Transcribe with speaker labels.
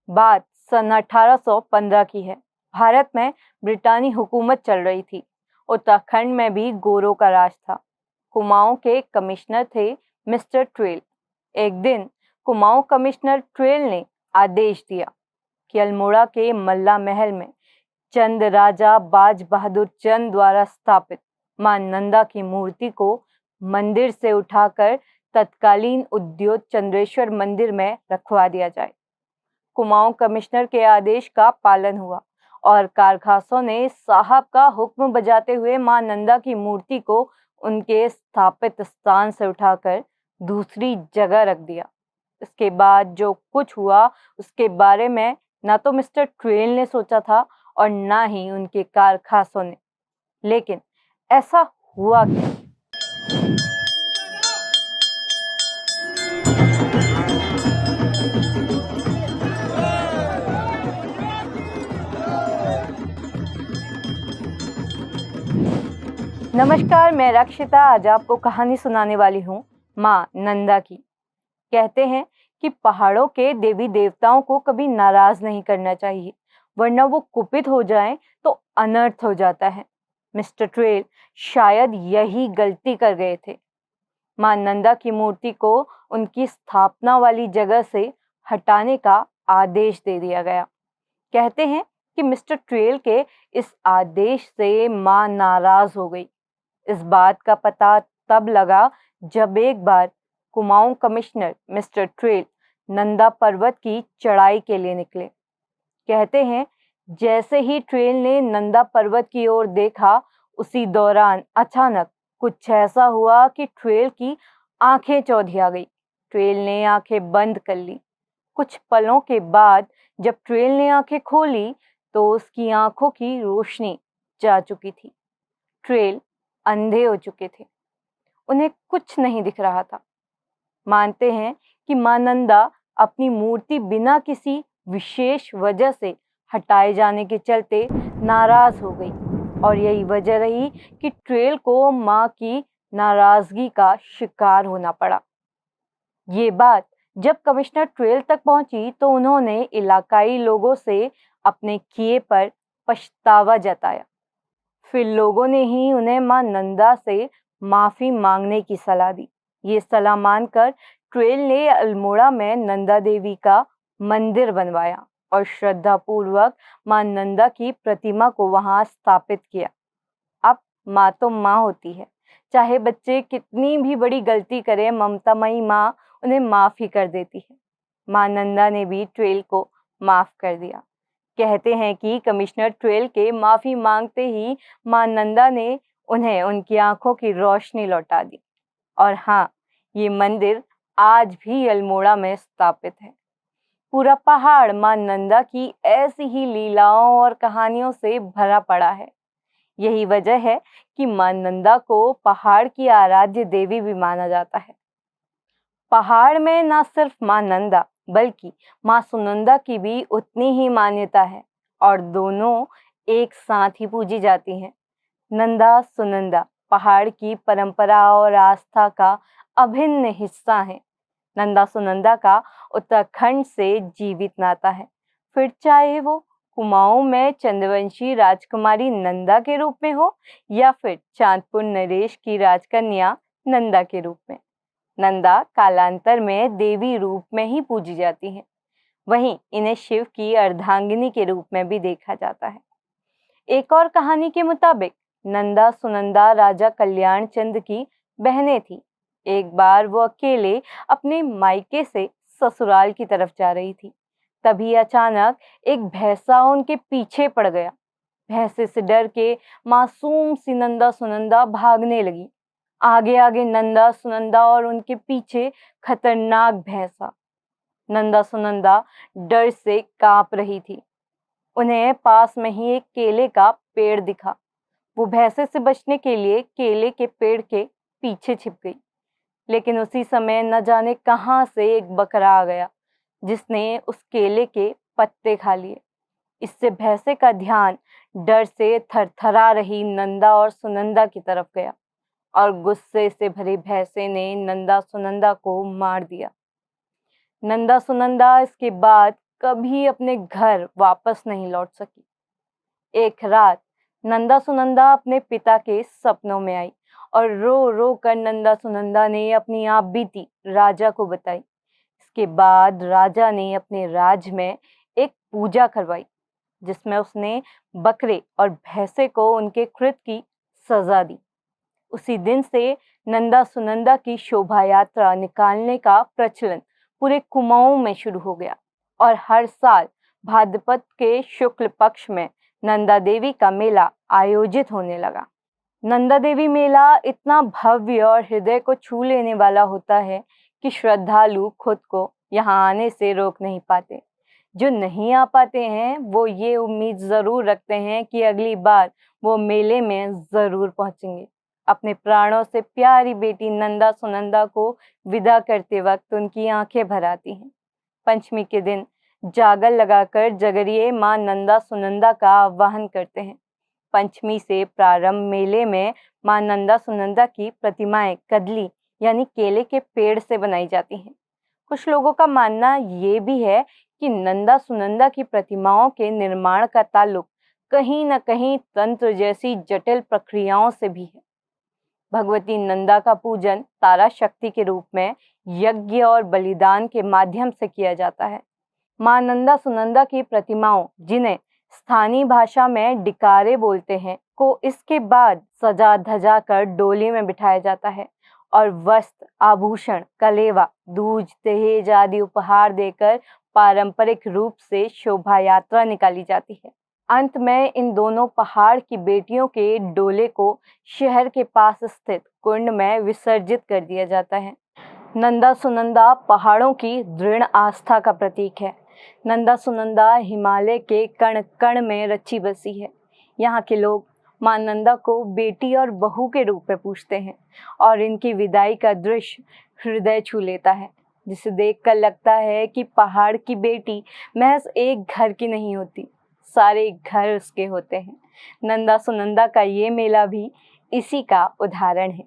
Speaker 1: बात सन 1815 की है। भारत में ब्रिटानी हुकूमत चल रही थी। उत्तराखंड में भी गोरों का राज था। कुमाऊं के कमिश्नर थे मिस्टर ट्रेल। एक दिन कुमाऊं कमिश्नर ट्रेल ने आदेश दिया कि अल्मोड़ा के मल्ला महल में चंद राजा बाज बहादुर चंद द्वारा स्थापित मां नंदा की मूर्ति को मंदिर से उठाकर तत्कालीन उद्योग चंद्रेश्वर मंदिर में रखवा दिया जाए। कुमाऊं कमिश्नर के आदेश का पालन हुआ और कारखासों ने साहब का हुक्म बजाते हुए मां नंदा की मूर्ति को उनके स्थापित स्थान से उठाकर दूसरी जगह रख दिया। इसके बाद जो कुछ हुआ उसके बारे में ना तो मिस्टर ट्रेल ने सोचा था और ना ही उनके कारखासों ने। लेकिन ऐसा हुआ क्या? नमस्कार, मैं रक्षिता आज आपको कहानी सुनाने वाली हूँ माँ नंदा की। कहते हैं कि पहाड़ों के देवी देवताओं को कभी नाराज नहीं करना चाहिए, वरना वो कुपित हो जाएं तो अनर्थ हो जाता है। मिस्टर ट्रेल शायद यही गलती कर गए थे। माँ नंदा की मूर्ति को उनकी स्थापना वाली जगह से हटाने का आदेश दे दिया गया। कहते हैं कि मिस्टर ट्रेल के इस आदेश से माँ नाराज हो गई। इस बात का पता तब लगा जब एक बार Kumaon commissioner mister Traill Nanda पर्वत की चढ़ाई के लिए निकले। कहते हैं जैसे ही ट्रेल ने नंदा पर्वत की ओर देखा, उसी दौरान अचानक कुछ ऐसा हुआ कि ट्रेल की आंखें चौधिया गई। ट्रेल ने आंखें बंद कर ली। कुछ पलों के बाद जब ट्रेल ने आंखें खोली तो उसकी आंखों की रोशनी जा चुकी थी। ट्रेल अंधे हो चुके थे। उन्हें कुछ नहीं दिख रहा था। मानते हैं कि मां नंदा अपनी मूर्ति बिना किसी विशेष वजह से हटाए जाने के चलते नाराज हो गई और यही वजह रही कि ट्रेल को मां की नाराजगी का शिकार होना पड़ा। ये बात जब कमिश्नर ट्रेल तक पहुंची तो उन्होंने इलाकाई लोगों से अपने किए पर पछतावा जताया। फिर लोगों ने ही उन्हें मां नंदा से माफी मांगने की सलाह दी। ये सलाह मानकर ट्रेल ने अल्मोड़ा में नंदा देवी का मंदिर बनवाया और श्रद्धा पूर्वक मां नंदा की प्रतिमा को वहां स्थापित किया। अब माँ तो माँ होती है, चाहे बच्चे कितनी भी बड़ी गलती करें, ममतामयी माँ उन्हें माफ ही कर देती है। मां नंदा ने भी ट्रेल को माफ कर दिया। कहते हैं कि कमिश्नर ट्रेल के माफी मांगते ही मां नंदा ने उन्हें उनकी आंखों की रोशनी लौटा दी। और हाँ, ये मंदिर आज भी अल्मोड़ा में स्थापित है। पूरा पहाड़ मां नंदा की ऐसी ही लीलाओं और कहानियों से भरा पड़ा है। यही वजह है कि मां नंदा को पहाड़ की आराध्य देवी भी माना जाता है। पहाड़ में न सिर्फ मां नंदा बल्कि मां सुनंदा की भी उतनी ही मान्यता है और दोनों एक साथ ही पूजी जाती हैं। नंदा सुनंदा पहाड़ की परंपरा और आस्था का अभिन्न हिस्सा है। नंदा सुनंदा का उत्तराखंड से जीवित नाता है, फिर चाहे वो कुमाऊं में चंद्रवंशी राजकुमारी नंदा के रूप में हो या फिर चांदपुर नरेश की राजकन्या नंदा के रूप में। नंदा कालांतर में देवी रूप में ही पूजी जाती हैं। वहीं इन्हें शिव की अर्धांगिनी के रूप में भी देखा जाता है। एक और कहानी के मुताबिक नंदा सुनंदा राजा कल्याण चंद की बहनें थी। एक बार वो अकेले अपने मायके से ससुराल की तरफ जा रही थी। तभी अचानक एक भैंसा उनके पीछे पड़ गया। भैंसे से डर के मासूम सी नंदा सुनंदा भागने लगी। आगे आगे नंदा सुनंदा और उनके पीछे खतरनाक भैंसा। नंदा सुनंदा डर से कांप रही थी। उन्हें पास में ही एक केले का पेड़ दिखा। वो भैंसे से बचने के लिए केले के पेड़ के पीछे छिप गई। लेकिन उसी समय न जाने कहां से एक बकरा आ गया जिसने उस केले के पत्ते खा लिए। इससे भैंसे का ध्यान डर से थरथरा रही नंदा और सुनंदा की तरफ गया और गुस्से से भरी भैंसे ने नंदा सुनंदा को मार दिया। नंदा सुनंदा इसके बाद कभी अपने घर वापस नहीं लौट सकी। एक रात नंदा सुनंदा अपने पिता के सपनों में आई और रो रो कर नंदा सुनंदा ने अपनी आप बीती राजा को बताई। इसके बाद राजा ने अपने राज में एक पूजा करवाई जिसमें उसने बकरे और भैंसे को उनके कृत्य की सजा दी। उसी दिन से नंदा सुनंदा की शोभा यात्रा निकालने का प्रचलन पूरे कुमाऊं में शुरू हो गया और हर साल भाद्रपद के शुक्ल पक्ष में नंदा देवी का मेला आयोजित होने लगा। नंदा देवी मेला इतना भव्य और हृदय को छू लेने वाला होता है कि श्रद्धालु खुद को यहाँ आने से रोक नहीं पाते। जो नहीं आ पाते हैं वो ये उम्मीद जरूर रखते हैं कि अगली बार वो मेले में जरूर पहुंचेंगे। अपने प्राणों से प्यारी बेटी नंदा सुनंदा को विदा करते वक्त उनकी आंखें भर आती हैं। पंचमी के दिन जागर लगाकर जगरिये मां नंदा सुनंदा का आवाहन करते हैं। पंचमी से प्रारंभ मेले में मां नंदा सुनंदा की प्रतिमाएं कदली यानी केले के पेड़ से बनाई जाती हैं। कुछ लोगों का मानना ये भी है कि नंदा सुनंदा की प्रतिमाओं के निर्माण का ताल्लुक कहीं न कहीं तंत्र जैसी जटिल प्रक्रियाओं से भी है। भगवती नंदा का पूजन तारा शक्ति के रूप में यज्ञ और बलिदान के माध्यम से किया जाता है। मां नंदा सुनंदा की प्रतिमाओं, जिन्हें स्थानीय भाषा में डिकारे बोलते हैं, को इसके बाद सजा धजा कर डोली में बिठाया जाता है और वस्त्र, आभूषण, कलेवा, दूज, दहेज आदि उपहार देकर पारंपरिक रूप से शोभा यात्रा निकाली जाती है। अंत में इन दोनों पहाड़ की बेटियों के डोले को शहर के पास स्थित कुंड में विसर्जित कर दिया जाता है। नंदा सुनंदा पहाड़ों की दृढ़ आस्था का प्रतीक है। नंदा सुनंदा हिमालय के कण कण में रची बसी है। यहाँ के लोग मां नंदा को बेटी और बहू के रूप में पूजते हैं और इनकी विदाई का दृश्य हृदय छू लेता है, जिसे देखकर लगता है कि पहाड़ की बेटी महज एक घर की नहीं होती, सारे घर उसके होते हैं। नंदा सुनंदा का ये मेला भी इसी का उदाहरण है।